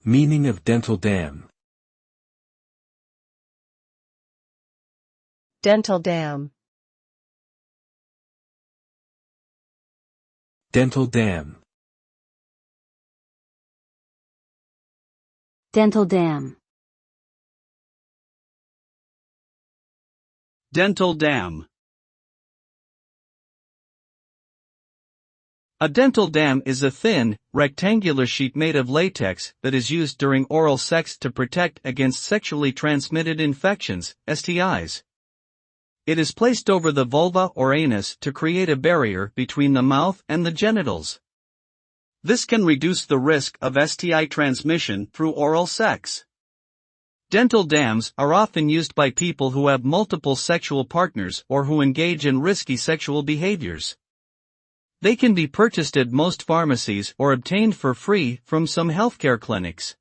Meaning of dental dam. Dental dam. Dental dam. Dental dam. Dental dam. A dental dam is a thin, rectangular sheet made of latex that is used during oral sex to protect against sexually transmitted infections, STIs. It is placed over the vulva or anus to create a barrier between the mouth and the genitals. This can reduce the risk of STI transmission through oral sex. Dental dams are often used by people who have multiple sexual partners or who engage in risky sexual behaviors. They can be purchased at most pharmacies or obtained for free from some healthcare clinics.